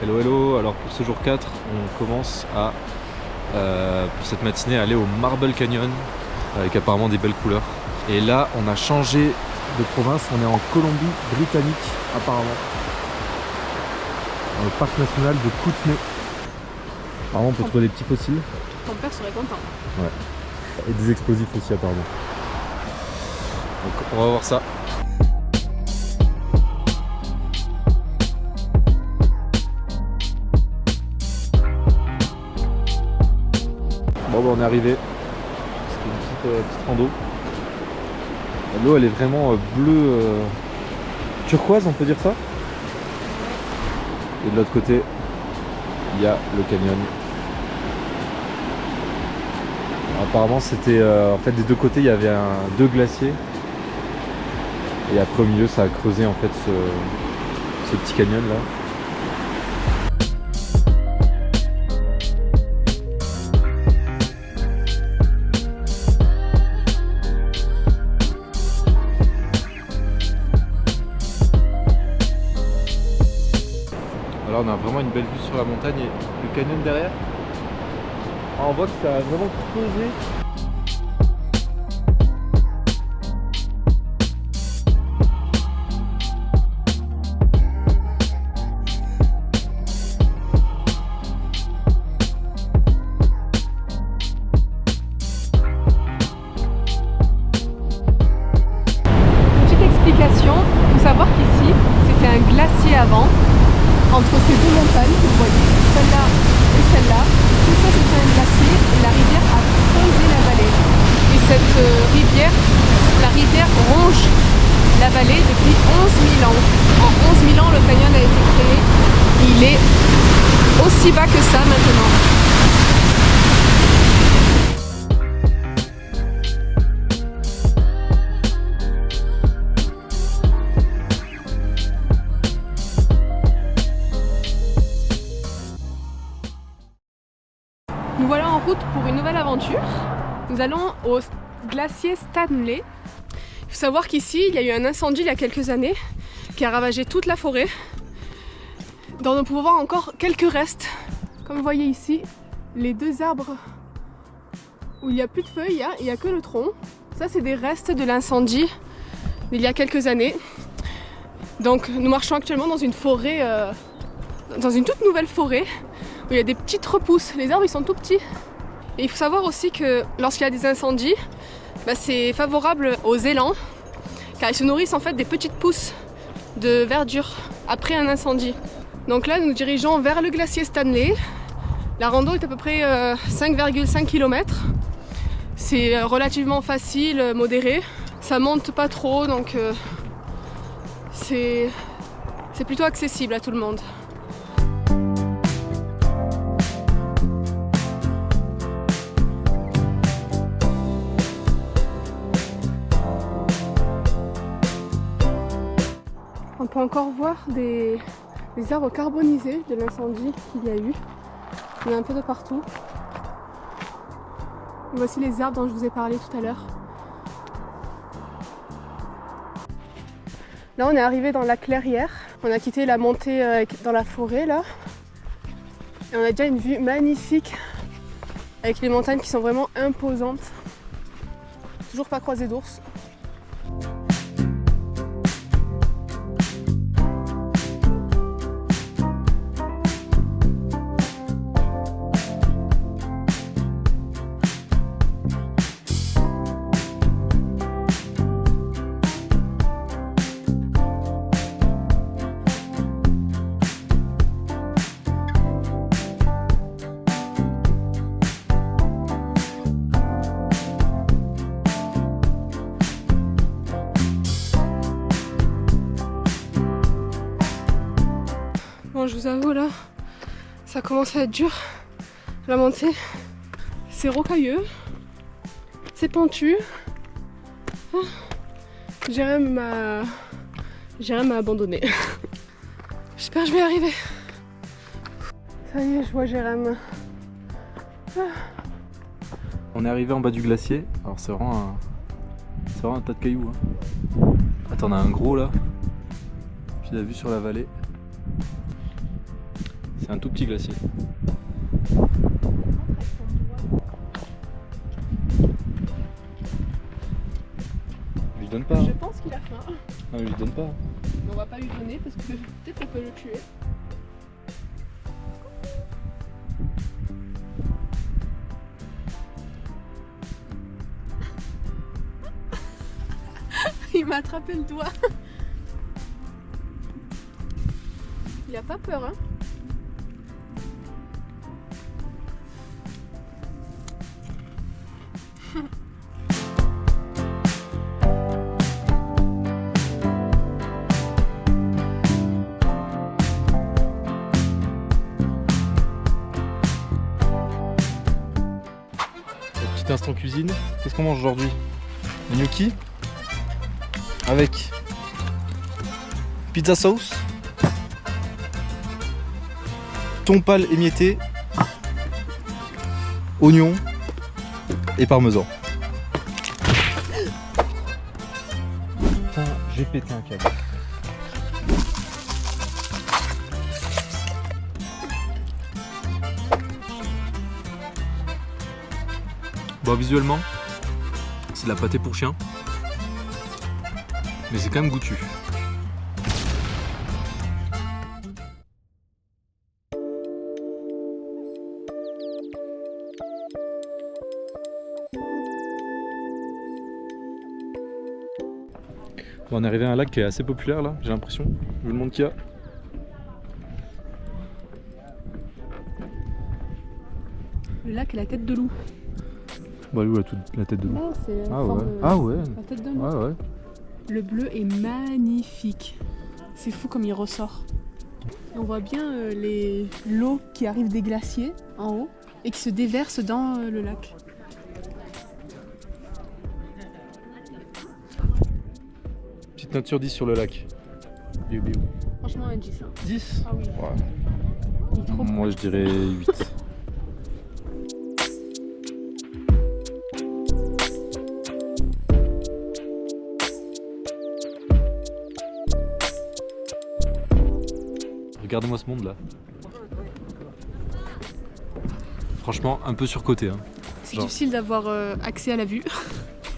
Hello hello, alors pour ce jour 4, on commence à, pour cette matinée, aller au Marble Canyon, avec apparemment des belles couleurs. Et là, on a changé de province, on est en Colombie-Britannique, apparemment. Dans le parc national de Kootenay. Apparemment, on peut trouver des petits fossiles. Ton père serait content. Ouais. Et des explosifs aussi, apparemment. Donc, on va voir ça. Bon bah on est arrivé, c'était une petite rando. L'eau elle est vraiment bleue turquoise, on peut dire ça. Et de l'autre côté, il y a le canyon. Alors, apparemment c'était, en fait des deux côtés il y avait deux glaciers. Et après au milieu ça a creusé en fait ce petit canyon là. Là on a vraiment une belle vue sur la montagne et le canyon derrière. On voit que ça a vraiment creusé. Petite explication, il faut savoir qu'ici c'était un glacier avant. Entre ces deux montagnes que vous voyez, celle-là et celle-là, tout ça c'était un glacier et la rivière a creusé la vallée. Et cette rivière, la rivière ronge la vallée depuis 11 000 ans. En 11 000 ans, le canyon a été créé. Il est aussi bas que ça maintenant. Nous voilà en route pour une nouvelle aventure. Nous allons au glacier Stanley. Il faut savoir qu'ici, il y a eu un incendie il y a quelques années qui a ravagé toute la forêt. Dont on peut voir encore quelques restes. Comme vous voyez ici, les deux arbres où il n'y a plus de feuilles, il n'y a que le tronc. Ça, c'est des restes de l'incendie d'il y a quelques années. Donc nous marchons actuellement dans une forêt, dans une toute nouvelle forêt, où il y a des petites repousses. Les arbres ils sont tout petits. Et il faut savoir aussi que lorsqu'il y a des incendies, c'est favorable aux élans, car ils se nourrissent en fait des petites pousses de verdure après un incendie. Donc là nous nous dirigeons vers le glacier Stanley. La rando est à peu près 5,5 km. C'est relativement facile, modéré. Ça monte pas trop, donc c'est plutôt accessible à tout le monde. On peut encore voir des arbres carbonisés de l'incendie qu'il y a eu. Il y en a un peu de partout. Et voici les arbres dont je vous ai parlé tout à l'heure. Là on est arrivé dans la clairière. On a quitté la montée dans la forêt là. Et on a déjà une vue magnifique avec les montagnes qui sont vraiment imposantes. Toujours pas croisé d'ours. Bon, je vous avoue là, ça commence à être dur. La montée, c'est rocailleux, c'est pentu. Jérém m'a abandonné. J'espère que je vais y arriver. Ça y est, je vois Jérém. On est arrivé en bas du glacier. Alors c'est vraiment un tas de cailloux. Hein. Attends, on a un gros là. Puis la vue sur la vallée. C'est un tout petit glacier. Je lui donne pas. Je pense qu'il a faim. Non, mais je lui donne pas. Mais on va pas lui donner parce que peut-être on peut le tuer. Il m'a attrapé le doigt. Il a pas peur, hein? Petit instant cuisine. Qu'est-ce qu'on mange aujourd'hui? Gnocchi avec pizza sauce, thon pâle émietté, oignon et parmesan. Putain, j'ai pété un câble. Bon, visuellement, c'est de la pâté pour chien. Mais c'est quand même goûtu. Bon, on est arrivé à un lac qui est assez populaire là, j'ai l'impression, vu le monde qu'il y a. Le lac et la tête de loup. Bah où la tête de loup? Non, c'est Ah ouais. Ah ouais. la tête de loup. Ouais ouais. Le bleu est magnifique. C'est fou comme il ressort. Et on voit bien l'eau qui arrive des glaciers en haut et qui se déverse dans le lac. Petite note sur 10 sur le lac. Biou biou. Franchement un 10. 10? Ah oui. Ouais. Il est trop beau. Moi je dirais 8. Regardez-moi ce monde là. Franchement, un peu surcoté. Hein. C'est difficile d'avoir accès à la vue.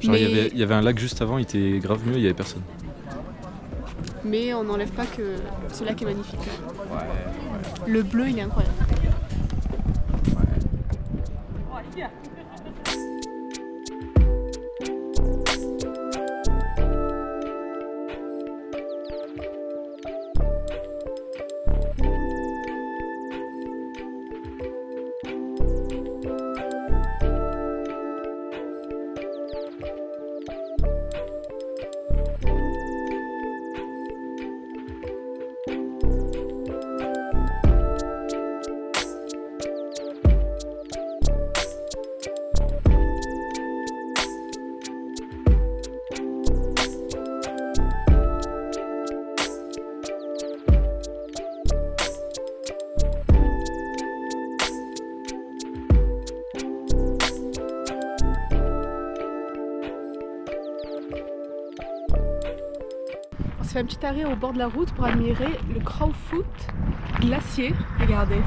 Genre, mais... il y avait un lac juste avant, il était grave mieux, il y avait personne. Mais on n'enlève pas que ce lac est magnifique. Ouais. Le bleu, il est incroyable. On s'est fait un petit arrêt au bord de la route pour admirer le Crowfoot glacier. Regardez,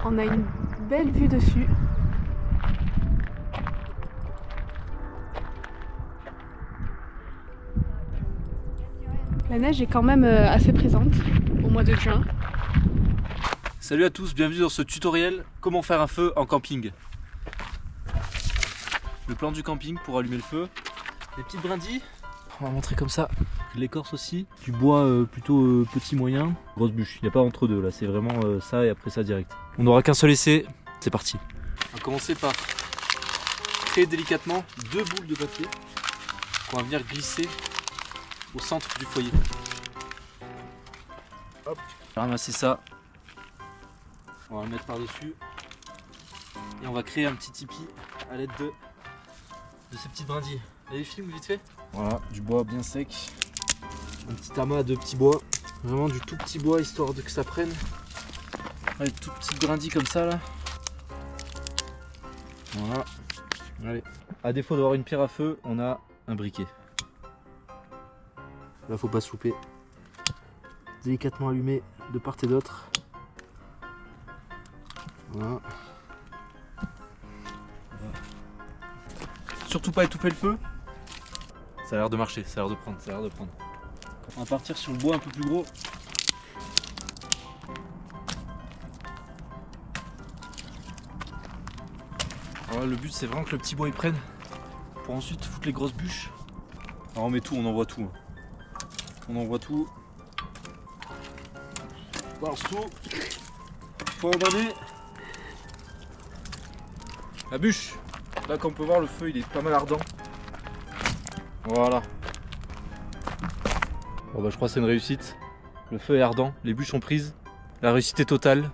on a une belle vue dessus. La neige est quand même assez présente au mois de juin. Salut à tous, bienvenue dans ce tutoriel comment faire un feu en camping. Le plan du camping pour allumer le feu. Des petites brindilles, on va montrer comme ça. De l'écorce aussi, du bois plutôt petit moyen, grosse bûche, il n'y a pas entre deux là, c'est vraiment ça et après ça direct. On n'aura qu'un seul essai, c'est parti. On va commencer par créer délicatement 2 boules de papier qu'on va venir glisser au centre du foyer. Hop, on va ramasser ça, on va le mettre par dessus et on va créer un petit tipi à l'aide de ces petites brindilles. Allez, filme vite fait. Voilà, du bois bien sec. Un petit amas de petits bois. Vraiment du tout petit bois histoire de que ça prenne. Allez, toutes petites brindilles comme ça là. Voilà. Allez. À défaut d'avoir une pierre à feu, on a un briquet. Là, faut pas se louper. Délicatement allumé de part et d'autre. Voilà. Surtout pas étouffer le feu. Ça a l'air de marcher, ça a l'air de prendre, On va partir sur le bois un peu plus gros. Alors là, le but c'est vraiment que le petit bois il prenne pour ensuite foutre les grosses bûches. Alors on met tout, on envoie tout. On envoie tout. Balance tout. Faut abandonner. La bûche. Là comme on peut voir le feu il est pas mal ardent. Voilà. Bon bah je crois que c'est une réussite. Le feu est ardent, les bûches sont prises. La réussite est totale.